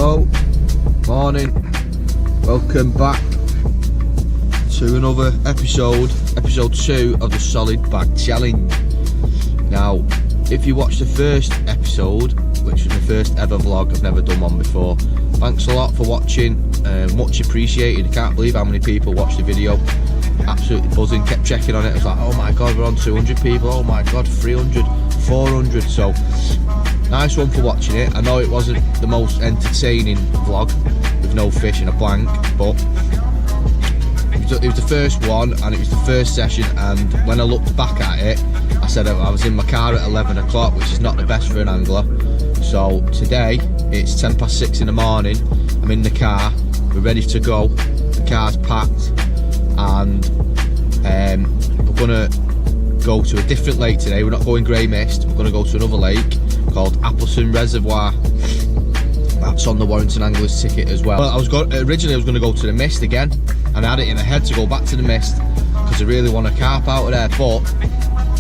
Hello, morning, welcome back to another episode 2 of the Solid Bag Challenge. Now, if you watched the first episode, which was my first ever vlog, I've never done one before, thanks a lot for watching, much appreciated. I can't believe how many people watched the video, absolutely buzzing, kept checking on it. I was like, oh my god, we're on 200 people, oh my god, 300, 400, so nice one for watching it. I know it wasn't the most entertaining vlog with no fish and a blank, but it was the first one and it was the first session, and when I looked back at it, I said I was in my car at 11 o'clock, which is not the best for an angler. So today it's 6:10 in the morning, I'm in the car, we're ready to go, the car's packed, and we're gonna go to a different lake today. We're not going Grey Mist, we're gonna go to another lake called Appleton Reservoir. That's on the Warrington Anglers ticket as well. Originally I was going to go to the Mist again, and I had it in my head to go back to the Mist because I really want to carp out of there, but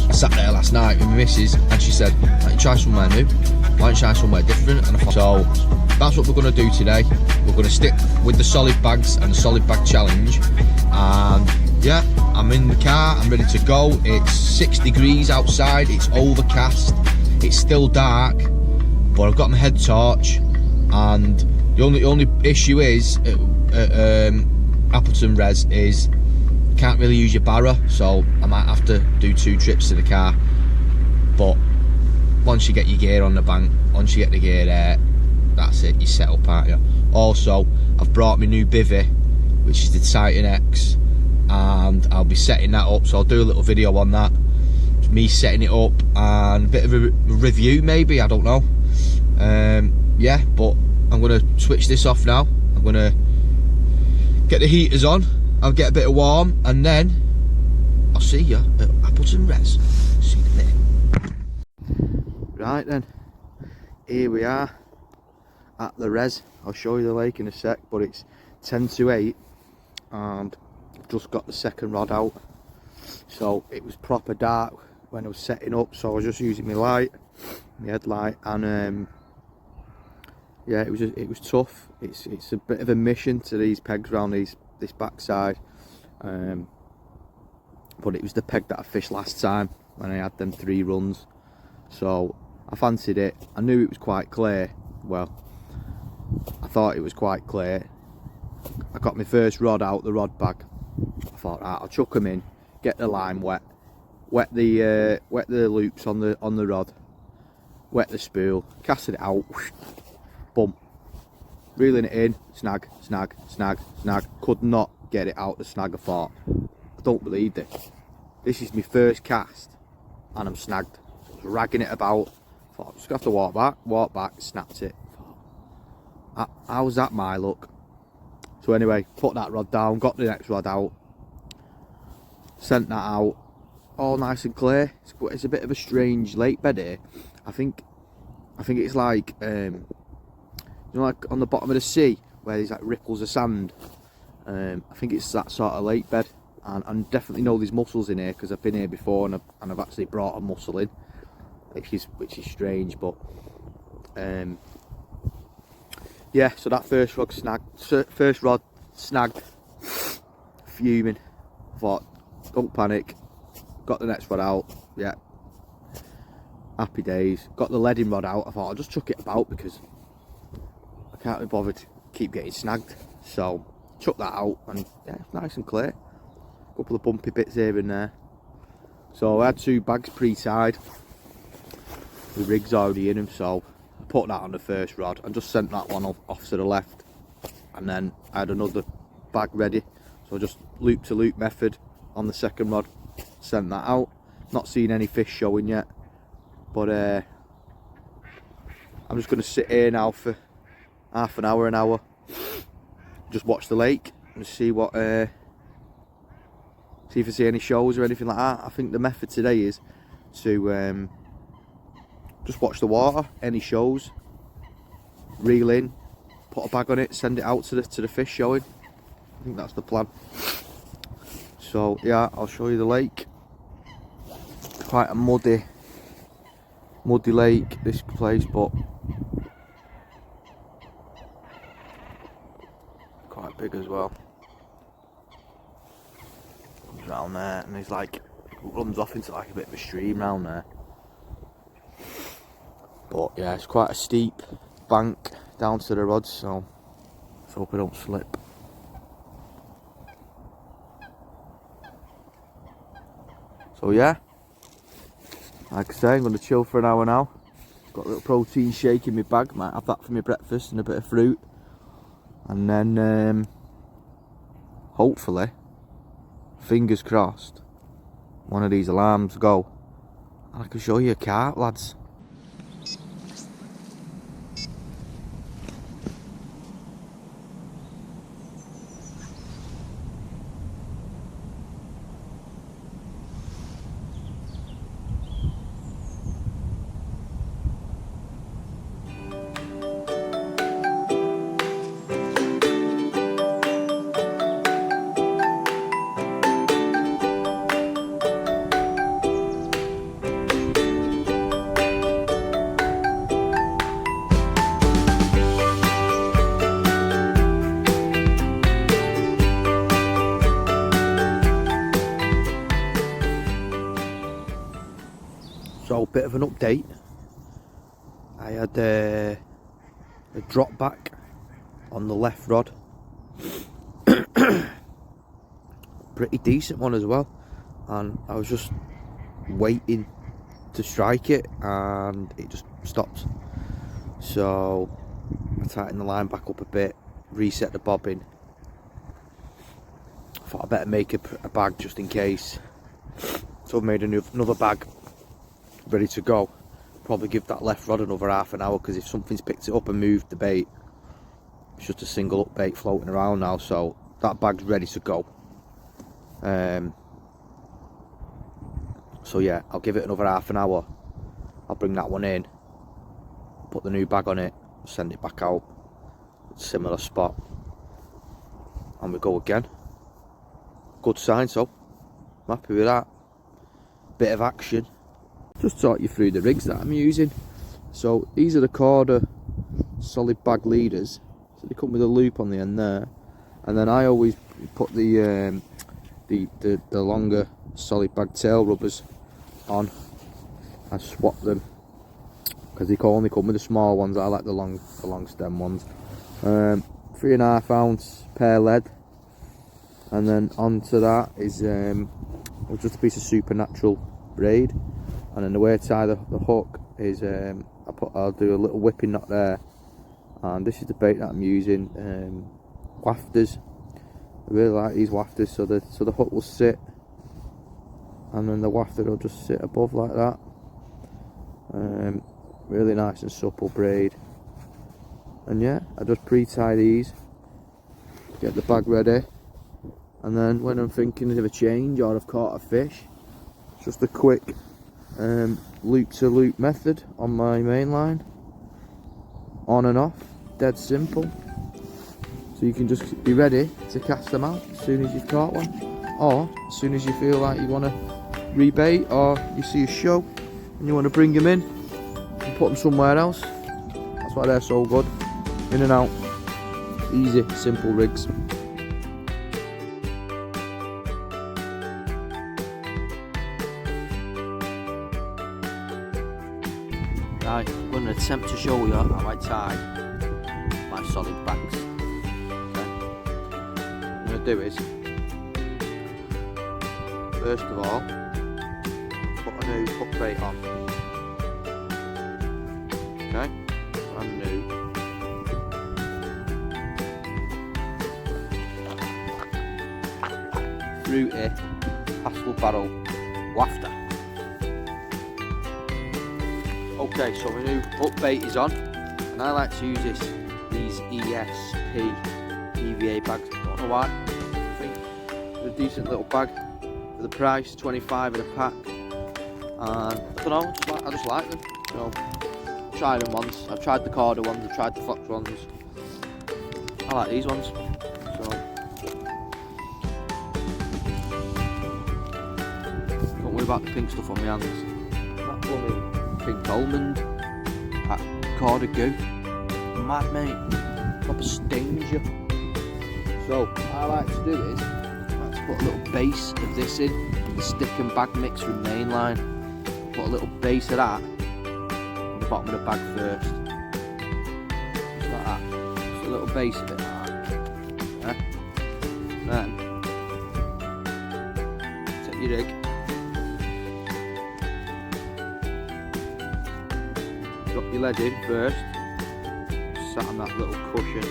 I sat there last night with my missus and she said, why don't you try somewhere new, why don't you try somewhere different? And I thought, so that's what we're going to do today. We're going to stick with the solid bags and the solid bag challenge, and yeah, I'm in the car, I'm ready to go. It's 6 degrees outside, it's overcast, it's still dark, but I've got my head torch, and the only issue is at Appleton Res is you can't really use your barrow, so I might have to do 2 trips to the car. But once you get your gear on the bank, once you get the gear there, that's it, you set up, aren't you? Also, I've brought my new Bivvy, which is the Titan X, and I'll be setting that up, so I'll do a little video on that, me setting it up and a bit of a review maybe, I don't know. Yeah, but I'm going to switch this off now. I'm going to get the heaters on, I'll get a bit of warm, and then I'll see you at Appleton Res. See you there. Right then, here we are at the Res. I'll show you the lake in a sec, but it's 10 to 8 and I've just got the second rod out, so it was proper dark when I was setting up, so I was just using my light, my headlight, and yeah, it was tough. It's a bit of a mission to these pegs around this backside, but it was the peg that I fished last time when I had them 3 runs, so I fancied it. I knew it was quite clear, well, I thought it was quite clear. I got my first rod out, the rod bag. I thought, right, I'll chuck them in, get the line wet the loops on the rod, wet the spool, casted it out, whoosh, boom, reeling it in, snag, snag, snag, snag. Could not get it out the snag. I thought, I don't believe this. This is my first cast and I'm snagged. So I was ragging it about. I thought, I'm just gonna have to walk back, snapped it. Thought, how's that my luck? So anyway, put that rod down, got the next rod out, sent that out, all nice and clear. It's a bit of a strange lake bed here. I think it's like you know, like on the bottom of the sea where there's like ripples of sand. I think it's that sort of lake bed, and I definitely know there's mussels in here because I've been here before and I've actually brought a mussel in, which is strange, but yeah. So that first rod snagged, fuming. Thought, don't panic. Got the next rod out, yeah, happy days. Got the leading rod out. I thought I'll just chuck it about because I can't be bothered to keep getting snagged. So chuck that out, and yeah, it's nice and clear. A couple of bumpy bits here and there. So I had 2 bags pre-tied, the rig's already in them, so I put that on the first rod and just sent that one off to the left, and then I had another bag ready, so just loop to loop method on the second rod, sent that out. Not seen any fish showing yet, but I'm just going to sit here now for half an hour, just watch the lake and see what see if I see any shows or anything like that. I think the method today is to just watch the water, any shows, reel in, put a bag on it, send it out to the fish showing. I think that's the plan. So yeah, I'll show you the lake. Quite a muddy lake, this place, but big as well. Comes round there and he's like, runs off into like a bit of a stream round there. But yeah, it's quite a steep bank down to the rods, so let's hope I don't slip. So yeah, like I say, I'm going to chill for an hour now. Got a little protein shake in my bag, might have that for my breakfast and a bit of fruit. And then, hopefully, fingers crossed, one of these alarms go and I can show you a carp, lads. So, bit of an update. I had a drop back on the left rod. Pretty decent one as well. And I was just waiting to strike it and it just stopped. So, I tightened the line back up a bit, reset the bobbin. Thought I'd better make a bag just in case. So, I've made another bag ready to go. Probably give that left rod another half an hour, because if something's picked it up and moved the bait, it's just a single up bait floating around now, so that bag's ready to go. So yeah, I'll give it another half an hour. I'll bring that one in, put the new bag on it, send it back out, similar spot, and we go again. Good sign, so I'm happy with that. Bit of action. Just talk you through the rigs that I'm using. So these are the Corda solid bag leaders. So they come with a loop on the end there, and then I always put the longer solid bag tail rubbers on. I swap them because they only come with the small ones. I like the long stem ones. 3.5 ounce pear lead, and then onto that is just a piece of supernatural braid. And then the way I tie the hook is I'll do a little whipping knot there, and this is the bait that I'm using, wafters. I really like these wafters, so the hook will sit, and then the wafter will just sit above like that. Really nice and supple braid. And yeah, I just pre-tie these, get the bag ready, and then when I'm thinking of a change or I've caught a fish, just a quick loop to loop method on my main line, on and off, dead simple. So you can just be ready to cast them out as soon as you've caught one, or as soon as you feel like you want to rebait, or you see a show and you want to bring them in and put them somewhere else. That's why they're so good. In and out, easy, simple rigs. Right, I'm going to attempt to show you how I tie my solid bags. Okay. What I'm going to do is, first of all, put a new hook bait on. Okay, brand new. Fruity pastel barrel wafter. Okay, so my new hook bait is on, and I like to use these ESP EVA bags. Don't know why. I think it's a decent little bag for the price, 25 in a pack. And I don't know, I just like them. So I've tried them once. I've tried the Corda ones, I've tried the Fox ones. I like these ones. So don't worry about the pink stuff on my hands. That blooming pink almond, that Corda goo, mad mate, proper stings you. So what I like to do is I like to put a little base of this in, the stick and bag mix from mainline. Put a little base of that in the bottom of the bag first. Just like that. Just a little base of it. Yeah? Then take your rig. Drop your lead in first. Sat on that little cushion.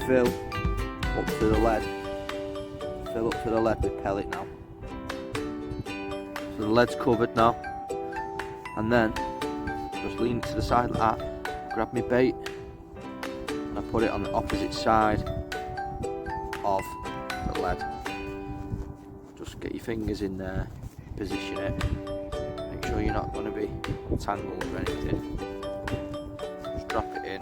Fill up to the lead. Fill up to the lead with pellet now. So the lead's covered now. And then just lean to the side like that. Grab my bait and I put it on the opposite side of the lead. Just get your fingers in there, position it. Make sure you're not going to be tangled or anything. Just drop it in.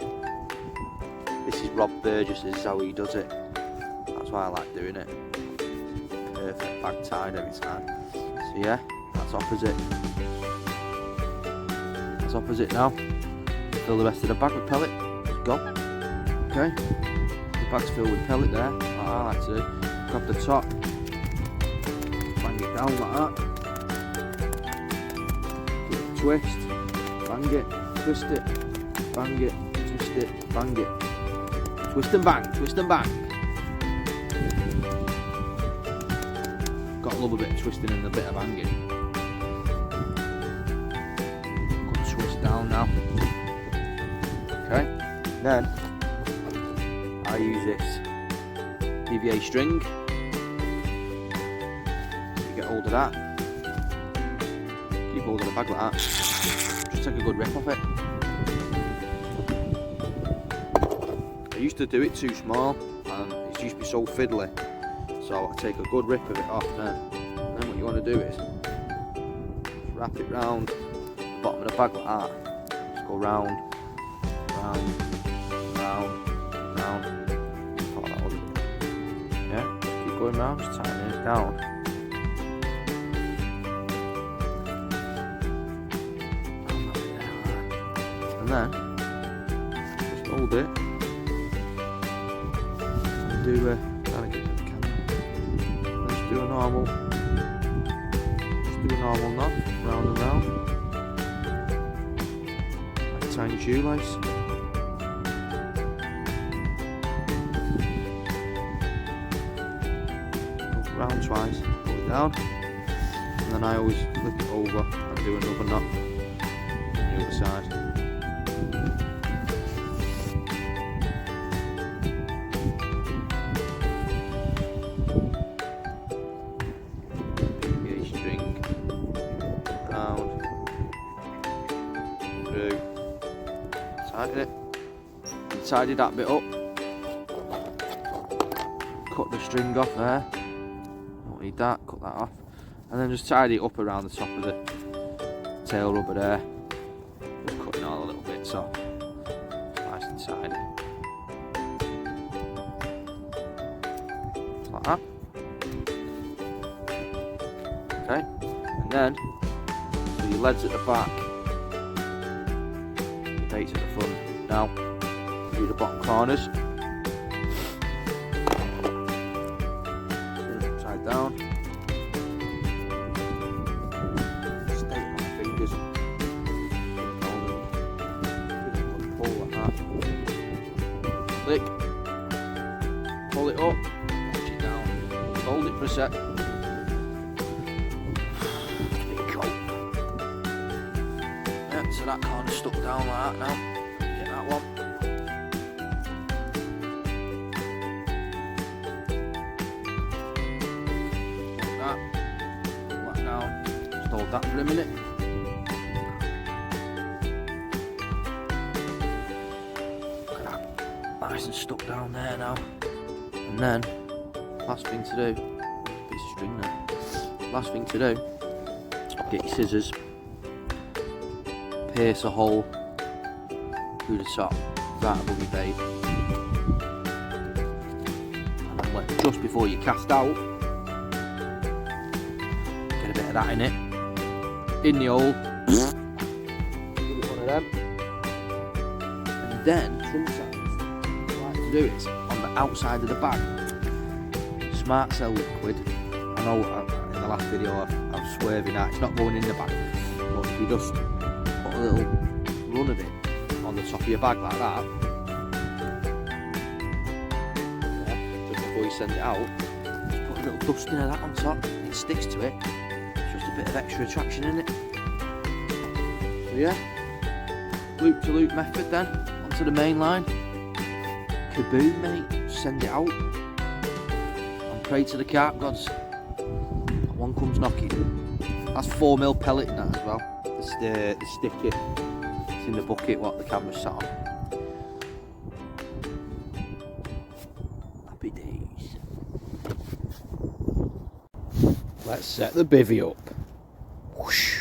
This is Rob Burgess, this is how he does it. That's why I like doing it. Perfect bag tied every time. So yeah, that's opposite. That's opposite now. Fill the rest of the bag with pellet. Let's go. Okay. The bag's filled with pellet there. Like I like to do. Grab the top. Bang it down like that. Give it a twist. Bang it. Twist it. Bang it. Twist it. Bang it. Twist and bang, twist and bang. Gotta love a bit of twisting and a bit of banging. Good twist down now. Okay, then I use this PVA string. You get hold of that. Keep hold of the bag like that. Just take a good rip off it. I used to do it too small and it used to be so fiddly, so I take a good rip of it off then. And then what you want to do is just wrap it round the bottom of the bag like that. Just go round, round, round, round. Oh, that was good. Yeah, keep going round, just tightening it down. And then just hold it. Trying to get to the camera. Let's do a normal. Just do a normal knot, round and round. Like a tiny shoelace. Round twice, pull it down, and then I always flip it over and do another knot on the other side. Tighten it, and tidy that bit up, cut the string off there, don't need that, cut that off, and then just tidy it up around the top of the tail rubber there, just cutting all the little bits off, nice and tidy, just like that, okay, and then, so your lead's at the back, baits at the front. Now do the bottom corners. Upside down. Stay my fingers. Pull like that. Click. Pull it up. Push it down. Hold it for a sec. So that corner's stuck down like that now. Get that one. Like that. Pull that down. Just hold that for a minute. Look at that. Nice and stuck down there now. And then, last thing to do, piece of string there. Last thing to do, get your scissors. Pierce a hole through the top, right above your bait, and then just before you cast out, get a bit of that in it, in the hole, give it one of them. And then sometimes what I like to do is on the outside of the bag, Smart Cell liquid. I know in the last video I'm swerving at, it's not going in the bag, but if you just put a little run of it on the top of your bag like that, yeah, just before you send it out, just put a little dusting of that on top, it sticks to it, it's just a bit of extra attraction in it. So yeah, loop to loop method then, onto the main line, kaboom mate, send it out, and pray to the carp gods. One comes knocking. That's 4mm pellet in that as well. The sticky. It's in the bucket what the camera's sat on. Happy days. Let's set the bivvy up. Whoosh.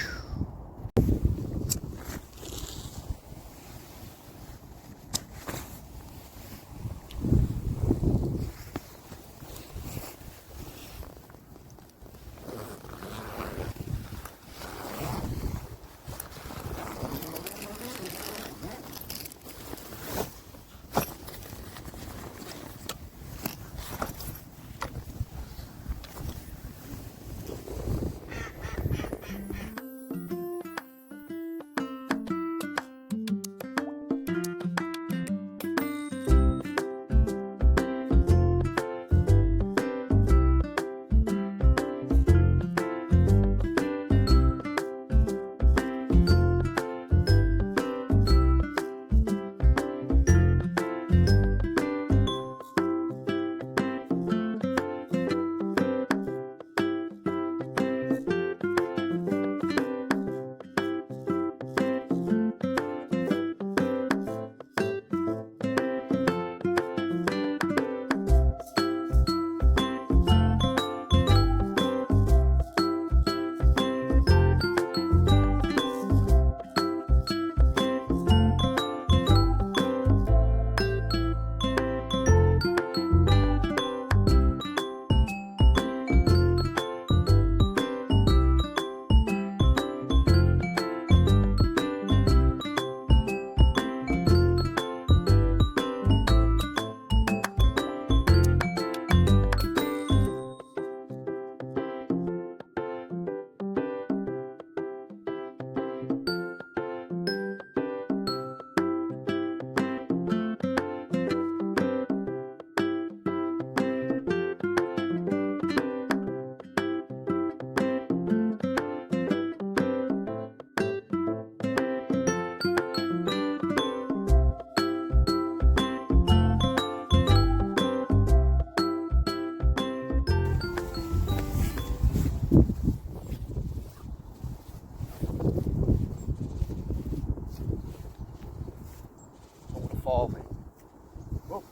Oh.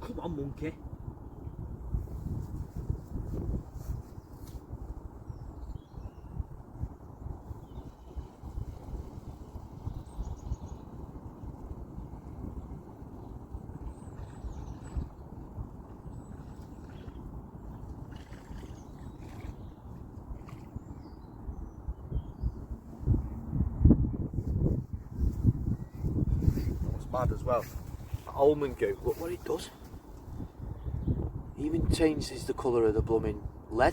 Come on, monkey. Mad as well. That almond goo, look what it does. It even changes the colour of the blooming lead.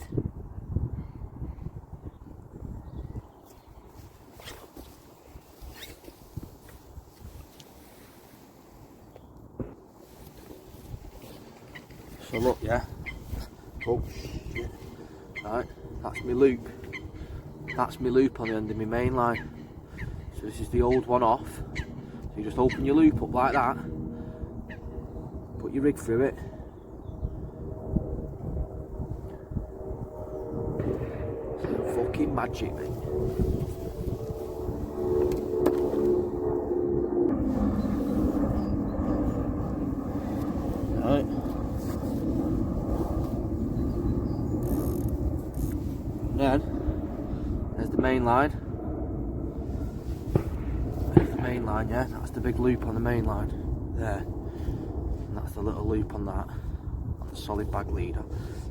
So look, yeah. Oh shit. Right, that's my loop. That's my loop on the end of my main line. So this is the old one off. You just open your loop up like that, put your rig through it, it's fucking magic, mate. Right. And then there's the main line. Main line, yeah, that's the big loop on the main line there, and that's the little loop on that the solid bag leader.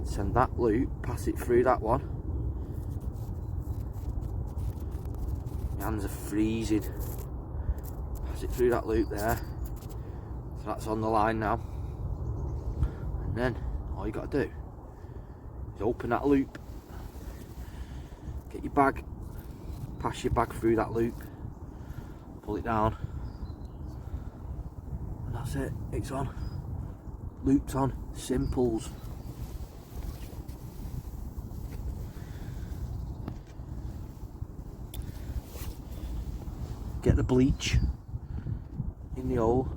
Send that loop, pass it through that one. My hands are freezing. Pass it through that loop there. So that's on the line now. And then all you got to do is open that loop. Get your bag, pass your bag through that loop, pull it down, and that's it, it's on. Loop's on, simples. Get the bleach in the hole.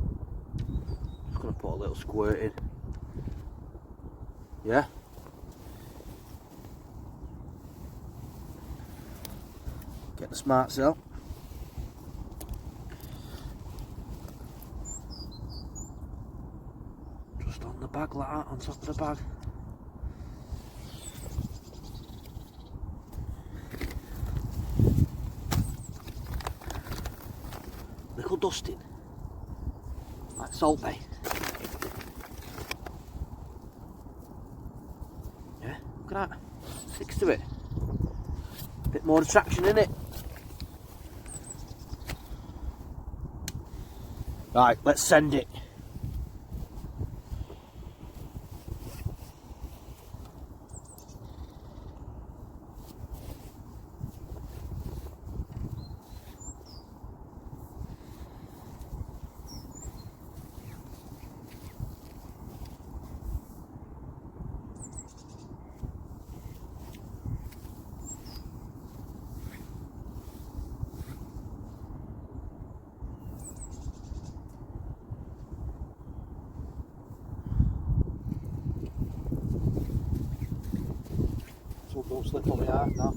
Just gonna put a little squirt in. Yeah. Get the smart cell. Just on the bag like that, on top of the bag. Little dusting, like Salt Bay. Yeah, look at that. Sticks to it. Bit more attraction in it. Right, let's send it. So don't slip on my heart now.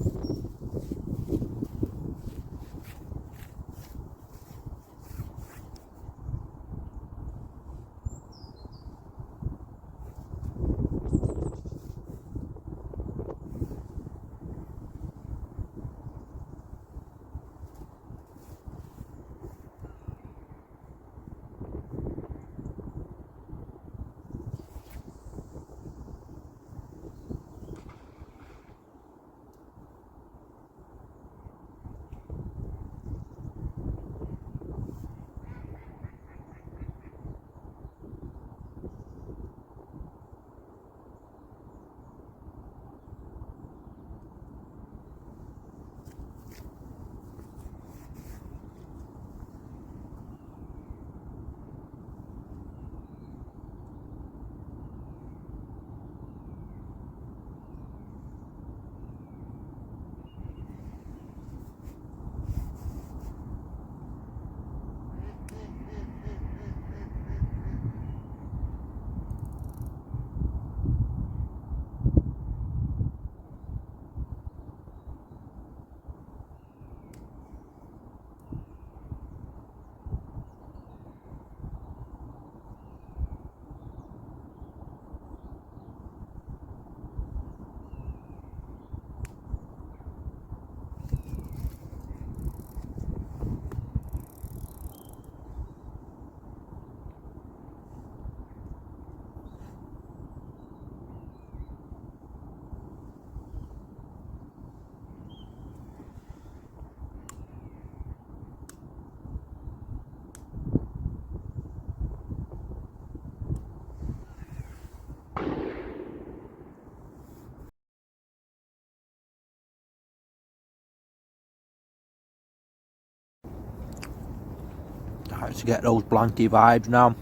Starting to get those blanky vibes now.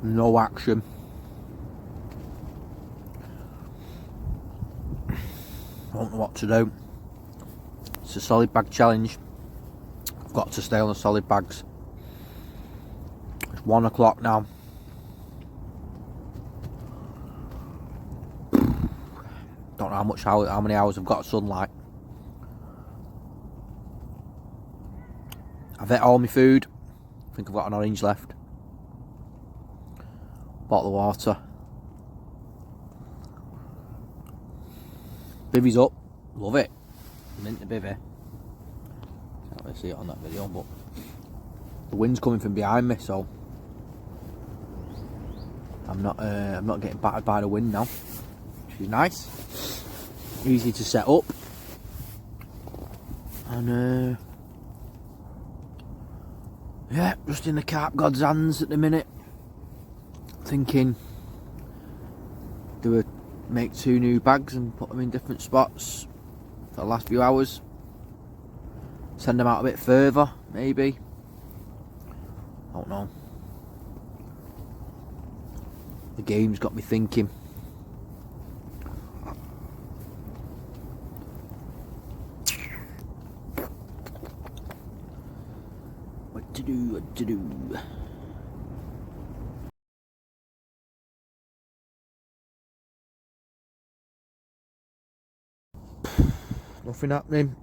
No action. Don't know what to do. It's a solid bag challenge. I've got to stay on the solid bags. It's 1 o'clock now. Don't know how many hours I've got of sunlight. I've ate all my food. I think I've got an orange left. Bottle of water. Bivvy's up. Love it. I'm into Bivvy. Can't really see it on that video, but the wind's coming from behind me, so I'm not getting battered by the wind now, which is nice. Easy to set up, and yeah, just in the carp god's hands at the minute. Thinking, make 2 new bags and put them in different spots for the last few hours. Send them out a bit further, maybe. I don't know. The game's got me thinking. What to do. Nothing happening.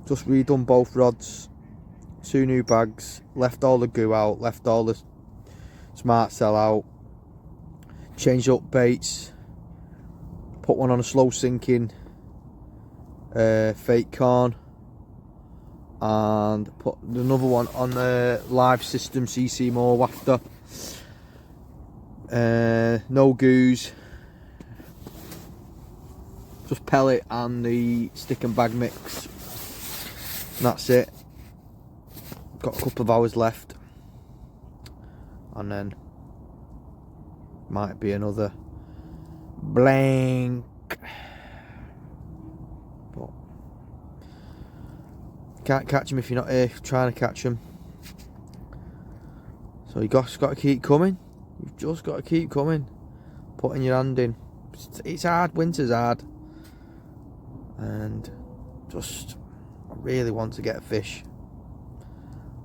Just redone both rods, 2 new bags, left all the goo out, left all the smart cell out, changed up baits, put one on a slow sinking fake corn, and put another one on the live system CC more wafter. No goos, just pellet and the stick and bag mix, and that's it. Got a couple of hours left, and then might be another blank, but can't catch him if you're not here trying to catch him. So you just got to keep coming. You've just got to keep coming, putting your hand in. It's hard, winter's hard, and just I really want to get a fish.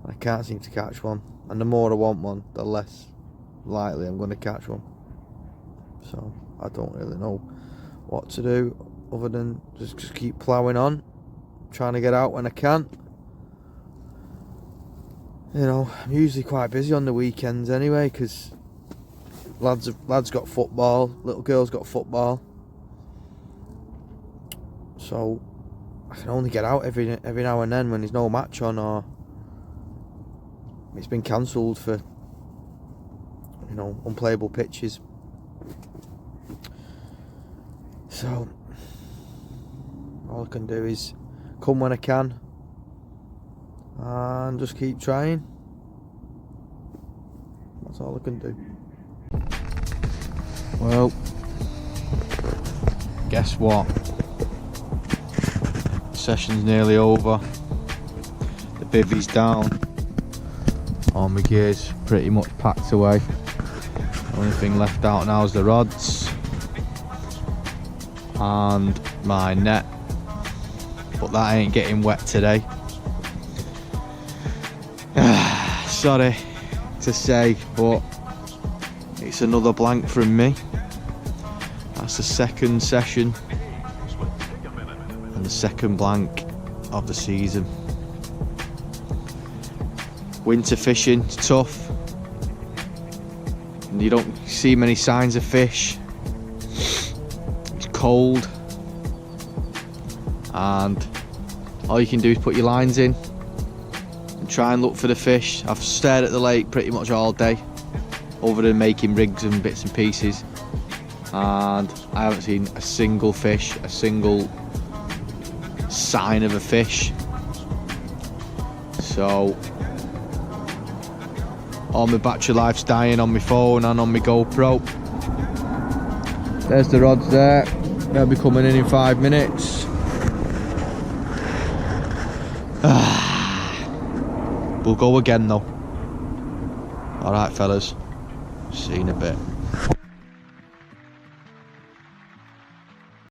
I can't seem to catch one, and the more I want one, the less likely I'm going to catch one. So I don't really know what to do other than just keep ploughing on, trying to get out when I can. You know, I'm usually quite busy on the weekends anyway, because lads got football, little girls got football, so I can only get out every now and then when there's no match on, or it's been cancelled for, you know, unplayable pitches. So all I can do is come when I can and just keep trying. That's all I can do. Well, guess what? Session's nearly over. The bivvy's down. All my gear's pretty much packed away. The only thing left out now is the rods and my net, but that ain't getting wet today. Sorry to say, but it's another blank from me. That's the second session and the second blank of the season. Winter fishing is tough, and you don't see many signs of fish. It's cold, and all you can do is put your lines in and try and look for the fish. I've stared at the lake pretty much all day, other than making rigs and bits and pieces, and I haven't seen a single fish, a single sign of a fish. So all my battery life's dying on my phone and on my GoPro. There's the rods there. They'll be coming in 5 minutes. We'll go again though. Alright fellas, see you in a bit.